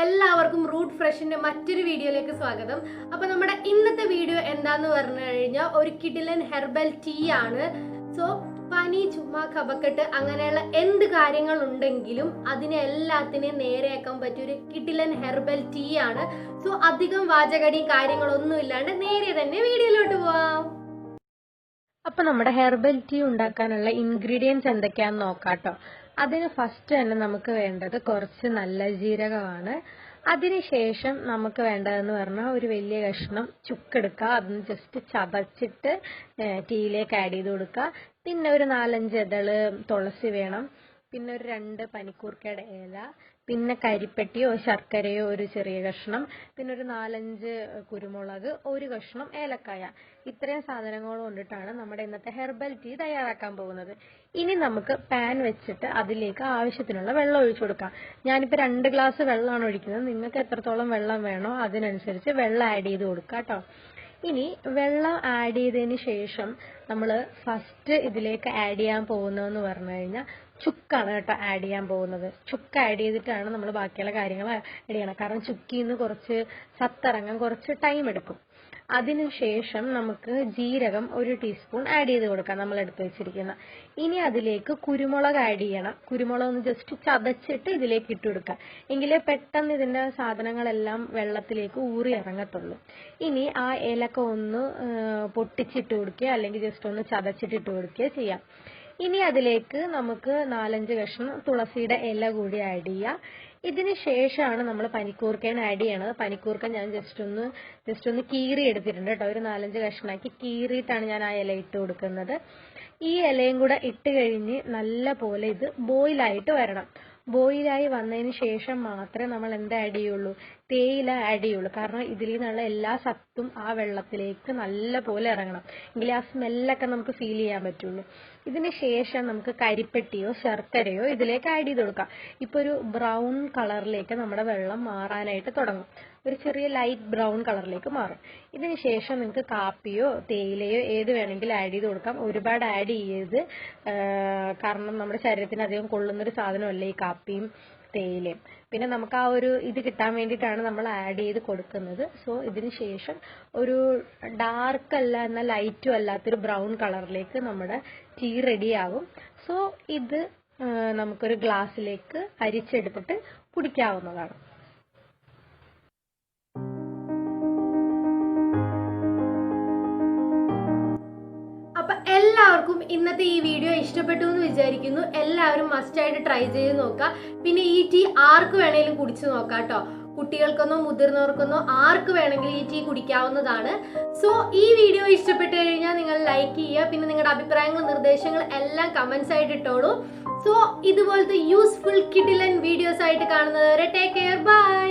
എല്ലാവർക്കും റൂട്ട് ഫ്രഷിന്റെ മറ്റൊരു വീഡിയോയിലേക്ക് സ്വാഗതം. അപ്പൊ നമ്മുടെ ഇന്നത്തെ വീഡിയോ എന്താന്ന് പറഞ്ഞു കഴിഞ്ഞാൽ ഒരു കിടിലൻ ഹെർബൽ ടീ ആണ്. സോ പനി, ചുമ, കഫക്കെട്ട് അങ്ങനെയുള്ള എന്ത് കാര്യങ്ങൾ ഉണ്ടെങ്കിലും അതിനെ എല്ലാത്തിനെയും നേരെയാക്കാൻ പറ്റിയ ഒരു കിടിലൻ ഹെർബൽ ടീ ആണ്. സോ അധികം വാചകടിയും കാര്യങ്ങളൊന്നും ഇല്ലാണ്ട് നേരെ തന്നെ വീഡിയോയിലോട്ട് പോവാം. അപ്പൊ നമ്മുടെ ഹെർബൽ ടീ ഉണ്ടാക്കാനുള്ള ഇൻഗ്രീഡിയൻസ് എന്തൊക്കെയാന്ന് നോക്കാട്ടോ. അതിന് ഫസ്റ്റ് തന്നെ നമുക്ക് വേണ്ടത് കുറച്ച് നല്ല ജീരകമാണ്. അതിനുശേഷം നമുക്ക് വേണ്ടതെന്ന് പറഞ്ഞാൽ ഒരു വലിയ കഷ്ണം ചുക്കെടുക്കുക, അതൊന്ന് ജസ്റ്റ് ചതച്ചിട്ട് ടീയിലേക്ക് ആഡ് ചെയ്ത് കൊടുക്കുക. പിന്നെ ഒരു 4-5 ഇതള് തുളസി വേണം, പിന്നെ ഒരു 2 പനിക്കൂർക്കയുടെ ഇല, പിന്നെ കരിപ്പെട്ടിയോ ശർക്കരയോ ഒരു ചെറിയ കഷ്ണം, പിന്നെ ഒരു 4-5 കുരുമുളക്, ഒരു കഷ്ണം ഏലക്കായ. ഇത്രയും സാധനങ്ങൾ കൊണ്ടിട്ടാണ് നമ്മുടെ ഇന്നത്തെ ഹെർബൽ ടീ തയ്യാറാക്കാൻ പോകുന്നത്. ഇനി നമുക്ക് പാൻ വെച്ചിട്ട് അതിലേക്ക് ആവശ്യത്തിനുള്ള വെള്ളം ഒഴിച്ചു കൊടുക്കാം. ഞാനിപ്പോൾ 2 ഗ്ലാസ് വെള്ളമാണ് ഒഴിക്കുന്നത്. നിങ്ങൾക്ക് എത്രത്തോളം വെള്ളം വേണോ അതിനനുസരിച്ച് വെള്ളം ആഡ് ചെയ്ത് കൊടുക്കാം കേട്ടോ. ഇനി വെള്ളം ആഡ് ചെയ്തതിന് ശേഷം നമ്മൾ ഫസ്റ്റ് ഇതിലേക്ക് ആഡ് ചെയ്യാൻ പോകുന്നതെന്ന് പറഞ്ഞു കഴിഞ്ഞാൽ ചുക്കാണ് കേട്ടോ ആഡ് ചെയ്യാൻ പോകുന്നത്. ചുക്ക് ആഡ് ചെയ്തിട്ടാണ് നമ്മൾ ബാക്കിയുള്ള കാര്യങ്ങൾ ആഡ് ചെയ്യണം. കാരണം ചുക്കിൽ നിന്ന് കുറച്ച് സത്തിറങ്ങാൻ കുറച്ച് ടൈം എടുക്കും. അതിനുശേഷം നമുക്ക് ജീരകം 1 ടീസ്പൂൺ ആഡ് ചെയ്ത് കൊടുക്കാം നമ്മൾ എടുത്ത് വെച്ചിരിക്കുന്ന. ഇനി അതിലേക്ക് കുരുമുളക് ആഡ് ചെയ്യണം. കുരുമുളക് ഒന്ന് ജസ്റ്റ് ചതച്ചിട്ട് ഇതിലേക്ക് ഇട്ട് കൊടുക്കാം, എങ്കിലേ പെട്ടെന്ന് ഇതിന്റെ സാധനങ്ങളെല്ലാം വെള്ളത്തിലേക്ക് ഊറി ഇറങ്ങത്തുള്ളൂ. ഇനി ആ ഏലക്ക ഒന്ന് പൊട്ടിച്ചിട്ട് കൊടുക്കുക, അല്ലെങ്കിൽ ജസ്റ്റ് ഒന്ന് ചതച്ചിട്ടിട്ട് കൊടുക്കുകയോ ചെയ്യാം. ഇനി അതിലേക്ക് നമുക്ക് 4-5 കഷ്ണം തുളസിയുടെ ഇല കൂടി ആഡ് ചെയ്യാം. ഇതിന് ശേഷമാണ് നമ്മൾ പനിക്കൂർക്കയാണ് ആഡ് ചെയ്യണത്. പനിക്കൂർക്ക ഞാൻ ജസ്റ്റ് ഒന്ന് കീറി എടുത്തിട്ടുണ്ട് കേട്ടോ. ഒരു 4-5 കഷ്ണമാക്കി കീറിയിട്ടാണ് ഞാൻ ആ ഇല ഇട്ട് കൊടുക്കുന്നത്. ഈ ഇലയും കൂടെ ഇട്ട് കഴിഞ്ഞ് നല്ല പോലെ ഇത് ബോയിലായിട്ട് വരണം. ബോയിലായി വന്നതിന് ശേഷം മാത്രമേ നമ്മൾ എന്ത് ആഡ് ചെയ്യുള്ളൂ, തേയില ആഡ് ചെയ്യുള്ളൂ. കാരണം ഇതിൽ നിന്നുള്ള എല്ലാ സത്തും ആ വെള്ളത്തിലേക്ക് നല്ല പോലെ ഇറങ്ങണം, എങ്കിൽ ആ സ്മെല്ലൊക്കെ നമുക്ക് ഫീൽ ചെയ്യാൻ പറ്റുള്ളൂ. ഇതിന് ശേഷം നമുക്ക് കരിപ്പെട്ടിയോ ശർക്കരയോ ഇതിലേക്ക് ആഡ് ചെയ്ത് കൊടുക്കാം. ഇപ്പൊ ഒരു ബ്രൗൺ കളറിലേക്ക് നമ്മുടെ വെള്ളം മാറാനായിട്ട് തുടങ്ങും. ഒരു ചെറിയ ലൈറ്റ് ബ്രൗൺ കളറിലേക്ക് മാറും. ഇതിന് ശേഷം നിങ്ങൾക്ക് കാപ്പിയോ തേയിലയോ ഏത് വേണമെങ്കിലും ആഡ് ചെയ്ത് കൊടുക്കാം. ഒരുപാട് ആഡ് ചെയ്യരുത്, കാരണം നമ്മുടെ ശരീരത്തിന് അധികം കൊള്ളുന്നൊരു സാധനമല്ല ഈ കാപ്പിയും തേയിലയും. പിന്നെ നമുക്ക് ആ ഒരു ഇത് കിട്ടാൻ വേണ്ടിയിട്ടാണ് നമ്മൾ ആഡ് ചെയ്ത് കൊടുക്കുന്നത്. സോ ഇതിന് ശേഷം ഒരു ഡാർക്ക് അല്ല എന്നാൽ ലൈറ്റും അല്ലാത്തൊരു ബ്രൗൺ കളറിലേക്ക് നമ്മുടെ ടീ റെഡിയാകും. സോ ഇത് നമുക്കൊരു ഗ്ലാസ്സിലേക്ക് അരിച്ചെടുത്തിട്ട് കുടിക്കാവുന്നതാണ്. എല്ലാവർക്കും ഇന്നത്തെ ഈ വീഡിയോ ഇഷ്ടപ്പെട്ടു എന്ന് വിചാരിക്കുന്നു. എല്ലാവരും മസ്റ്റ് ആയിട്ട് ട്രൈ ചെയ്ത് നോക്കുക. പിന്നെ ഈ ടീ ആർക്ക് വേണേലും കുടിച്ചു നോക്കാം കേട്ടോ. കുട്ടികൾക്കൊന്നോ മുതിർന്നവർക്കൊന്നോ ആർക്ക് വേണമെങ്കിലും ഈ ടീ കുടിക്കാവുന്നതാണ്. സോ ഈ വീഡിയോ ഇഷ്ടപ്പെട്ടു കഴിഞ്ഞാൽ നിങ്ങൾ ലൈക്ക് ചെയ്യുക. പിന്നെ നിങ്ങളുടെ അഭിപ്രായങ്ങൾ നിർദ്ദേശങ്ങൾ എല്ലാം കമന്റ്സ് ആയിട്ട് ഇട്ടോളൂ. സോ ഇതുപോലത്തെ യൂസ്ഫുൾ കിടിലൻ വീഡിയോസ് ആയിട്ട് കാണുന്നത് വരെ ടേക്ക് കെയർ, ബൈ.